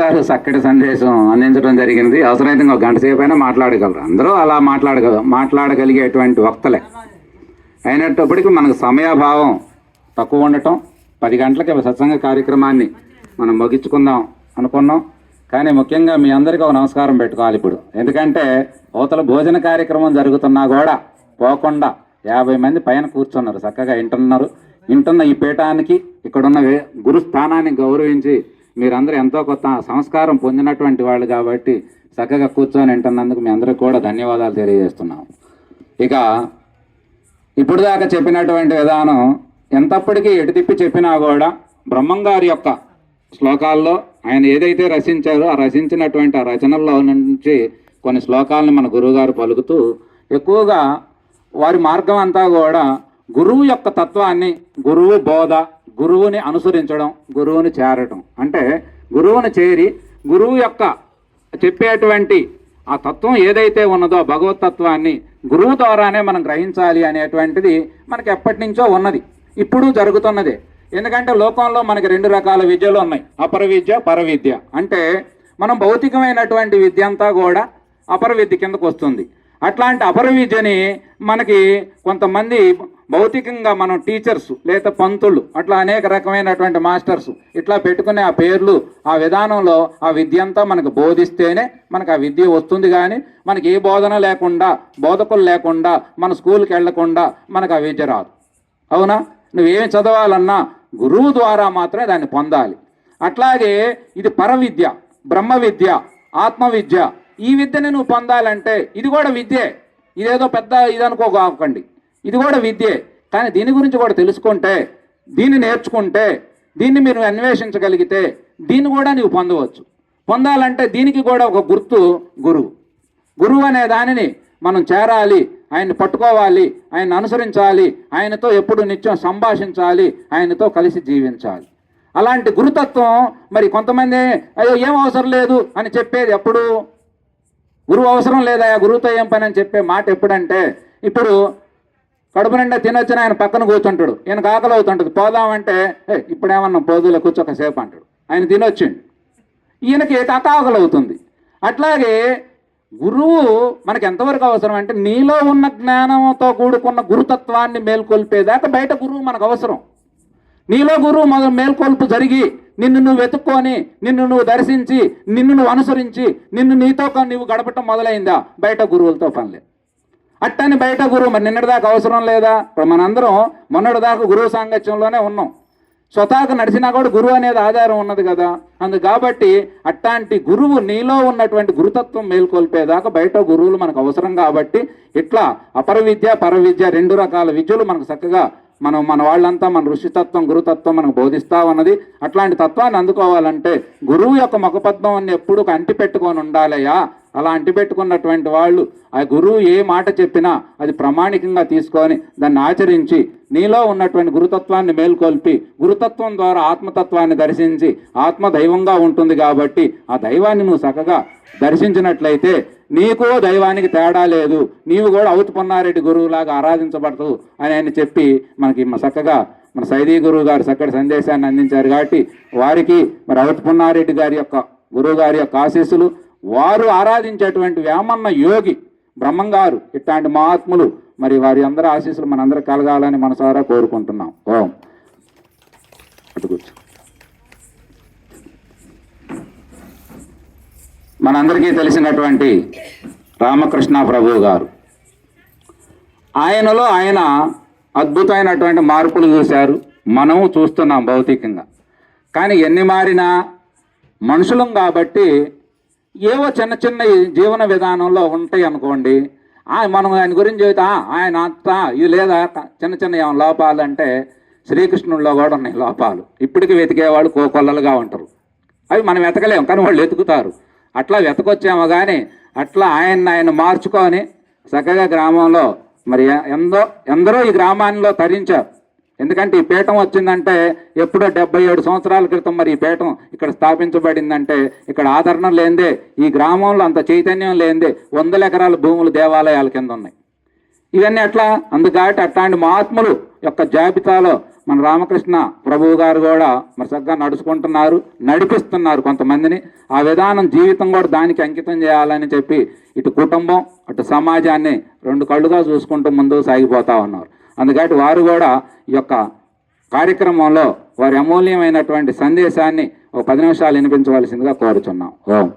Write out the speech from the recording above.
గారు చక్కటి సందేశం అందించడం జరిగింది. అవసరమైతే ఒక గంట సేపు అయినా మాట్లాడగలరు. అందరూ అలా మాట్లాడగలిగేటువంటి వక్తలే అయినప్పటికీ మనకు సమయాభావం తక్కువ ఉండటం 10 గంటలకి సత్సంగ కార్యక్రమాన్ని మనం ముగించుకుందాం అనుకున్నాం. కానీ ముఖ్యంగా మీ అందరికీ ఒక నమస్కారం పెట్టుకోవాలి ఇప్పుడు. ఎందుకంటే అవతల భోజన కార్యక్రమం జరుగుతున్నా కూడా పోకుండా 50 మంది పైన కూర్చున్నారు, చక్కగా వింటున్న ఈ పీఠానికి ఇక్కడున్న గురుస్థానాన్ని గౌరవించి మీరందరూ ఎంతో కొత్త సంస్కారం పొందినటువంటి వాళ్ళు కాబట్టి చక్కగా కూర్చొని వింటున్నందుకు మీ అందరికీ కూడా ధన్యవాదాలు తెలియజేస్తున్నాం. ఇక ఇప్పుడు దాకా చెప్పినటువంటి విధానం ఎంతప్పటికీ ఎటు తిప్పి చెప్పినా కూడా బ్రహ్మంగారి యొక్క శ్లోకాల్లో ఆయన ఏదైతే రచించారో ఆ రచించినటువంటి ఆ రచనల్లో నుంచి కొన్ని శ్లోకాలను మన గురువుగారు పలుకుతూ ఎక్కువగా వారి మార్గం అంతా కూడా గురువు యొక్క తత్వాన్ని, గురువు బోధ, గురువుని అనుసరించడం, గురువుని చేరటం, అంటే గురువుని చేరి గురువు యొక్క చెప్పేటువంటి ఆ తత్వం ఏదైతే ఉన్నదో భగవతత్వాన్ని గురువు ద్వారానే మనం గ్రహించాలి అనేటువంటిది మనకి ఎప్పటి నుంచో ఉన్నది, ఇప్పుడు జరుగుతున్నదే. ఎందుకంటే లోకంలో మనకి 2 రకాల విద్యలు ఉన్నాయి, అపర విద్య, పరవిద్య. అంటే మనం భౌతికమైనటువంటి విద్య అంతా కూడా అపర విద్య కిందకు వస్తుంది. అట్లాంటి అపర విద్యని మనకి కొంతమంది భౌతికంగా మనం టీచర్స్ లేదా పంతులు అట్లా అనేక రకమైనటువంటి మాస్టర్స్ ఇట్లా పెట్టుకునే ఆ పేర్లు ఆ విధానంలో ఆ విద్య అంతా మనకు బోధిస్తేనే మనకు ఆ విద్య వస్తుంది. కానీ మనకి ఏ బోధన లేకుండా, బోధకులు లేకుండా, మన స్కూల్కి వెళ్లకుండా మనకు ఆ విద్య రాదు. అవునా? నువ్వేమి చదవాలన్నా గురువు ద్వారా మాత్రమే దాన్ని పొందాలి. అట్లాగే ఇది పరవిద్య, బ్రహ్మ విద్య, ఆత్మ విద్య. ఈ విద్యని నువ్వు పొందాలంటే ఇది కూడా విద్యే, ఇదేదో పెద్ద ఇది అనుకోకండి, ఇది కూడా విద్యే. కానీ దీని గురించి కూడా తెలుసుకుంటే, దీన్ని నేర్చుకుంటే, దీన్ని మీరు అన్వేషించగలిగితే దీన్ని కూడా నీవు పొందవచ్చు. పొందాలంటే దీనికి కూడా ఒక గుర్తు గురువు. గురువు అనే దానిని మనం చేరాలి, ఆయన్ని పట్టుకోవాలి, ఆయన్ని అనుసరించాలి, ఆయనతో ఎప్పుడు నిత్యం సంభాషించాలి, ఆయనతో కలిసి జీవించాలి. అలాంటి గురుతత్వం మరి కొంతమంది అయ్యో ఏం అవసరం లేదు అని చెప్పేది ఎప్పుడు? గురువు అవసరం లేదా, గురువుతో ఏం పని అని చెప్పే మాట ఎప్పుడంటే, ఇప్పుడు కడుపు నిండా తినొచ్చిన ఆయన పక్కన కూర్చుంటాడు, ఈయనకు ఆకలి అవుతుంటుంది, పోదామంటే ఇప్పుడేమన్నా పోదులో కూర్చోకసేపు అంటాడు. ఆయన తినొచ్చిండు, ఈయనకి ఆకలి అవుతుంది. అట్లాగే గురువు మనకి ఎంతవరకు అవసరం అంటే నీలో ఉన్న జ్ఞానంతో కూడుకున్న గురుతత్వాన్ని మేల్కొల్పేదాకా బయట గురువు మనకు అవసరం. నీలో గురువు మేల్కొల్పు జరిగి నిన్ను నువ్వు వెతుక్కొని, నిన్ను నువ్వు దర్శించి, నిన్ను నువ్వు అనుసరించి, నీతో నువ్వు గడపటం మొదలైందా బయట గురువులతో పనిలేదు. అట్టని బయట గురువు మరి నిన్నటిదాకా అవసరం లేదా? ఇప్పుడు మనందరం మొన్నటిదాకా గురువు సాంగత్యంలోనే ఉన్నాం, స్వతహాగా నడిచినా కూడా గురువు అనేది ఆధారం ఉన్నది కదా. కాబట్టి అట్లాంటి గురువు నీలో ఉన్నటువంటి గురుతత్వం మేల్కొల్పేదాకా బయట గురువులు మనకు అవసరం. కాబట్టి ఇట్లా అపర విద్య, పరవిద్య 2 రకాల విద్యలు మనకు చక్కగా మన వాళ్ళంతా మన ఋషితత్వం, గురుతత్వం మనకు బోధిస్తూ ఉన్నది. అట్లాంటి తత్వాన్ని అందుకోవాలంటే గురువు యొక్క ముఖపద్మాన్ని ఎప్పుడు అంటిపెట్టుకొని ఉండాలయ్యా. అలా అంటిపెట్టుకున్నటువంటి వాళ్ళు ఆ గురువు ఏ మాట చెప్పినా అది ప్రామాణికంగా తీసుకొని దాన్ని ఆచరించి నీలో ఉన్నటువంటి గురుతత్వాన్ని మేల్కొల్పి, గురుతత్వం ద్వారా ఆత్మతత్వాన్ని దర్శించి, ఆత్మ దైవంగా ఉంటుంది కాబట్టి ఆ దైవాన్ని నువ్వు చక్కగా దర్శించినట్లయితే నీకు దైవానికి తేడా లేదు, నీవు కూడా అవుతు పొన్నారెడ్డి గురువులాగా ఆరాధించబడదు అని ఆయన చెప్పి మనకి చక్కగా మన సైదీ గురువు గారు చక్కటి సందేశాన్ని అందించారు. కాబట్టి వారికి మరి అవుతు పొన్నారెడ్డి గారి యొక్క గురువు గారి యొక్క ఆశీస్సులు, వారు ఆరాధించేటువంటి వేమన్న యోగి బ్రహ్మంగారు ఇట్లాంటి మహాత్ములు మరి వారి అందరి ఆశీస్సులు మనందరూ కలగాలని మనసారా కోరుకుంటున్నాం. ఓం. అటు కూర్చో. మనందరికీ తెలిసినటువంటి రామకృష్ణ ప్రభు గారు, ఆయనలో ఆయన అద్భుతమైనటువంటి మార్పులు చూశారు, మనము చూస్తున్నాం భౌతికంగా. కానీ ఎన్ని మారినా మనుషులం కాబట్టి ఏవో చిన్న చిన్న జీవన విధానంలో ఉంటాయి అనుకోండి. మనం ఆయన గురించి చెబుతా ఆయన అంతా ఇది లేదా చిన్న చిన్న ఏమైనా లోపాలు అంటే శ్రీకృష్ణుల్లో కూడా ఉన్నాయి లోపాలు. ఇప్పటికీ వెతికేవాళ్ళు కోకొల్లలుగా ఉంటారు, అవి మనం వెతకలేము కానీ వాళ్ళు వెతుకుతారు. అట్లా వెతకొచ్చామో కానీ అట్లా ఆయన మార్చుకొని చక్కగా గ్రామంలో మరి ఎందరో ఈ గ్రామాల్లో తరించారు. ఎందుకంటే ఈ పీఠం వచ్చిందంటే ఎప్పుడో 77 సంవత్సరాల క్రితం మరి ఈ పీఠం ఇక్కడ స్థాపించబడిందంటే ఇక్కడ ఆదరణ లేనిదే, ఈ గ్రామంలో అంత చైతన్యం లేనిదే 100 ఎకరాల భూములు దేవాలయాల కింద ఉన్నాయి. ఇవన్నీ అట్లా అందుకాబట్టి అట్లాంటి మహాత్ములు యొక్క జాబితాలో మన రామకృష్ణ ప్రభువు గారు కూడా మరి చక్కగా నడుచుకుంటున్నారు, నడిపిస్తున్నారు కొంతమందిని. ఆ విధానం జీవితం కూడా దానికి అంకితం చేయాలని చెప్పి ఇటు కుటుంబం అటు సమాజాన్ని రెండు కళ్ళుగా చూసుకుంటూ ముందుకు సాగిపోతూ ఉన్నారు. అందుకని వారు కూడా ఈ యొక్క కార్యక్రమంలో వారి అమూల్యమైనటువంటి సందేశాన్ని ఒక 10 నిమిషాలు వినిపించవలసిందిగా కోరుచున్నాం. ఓం.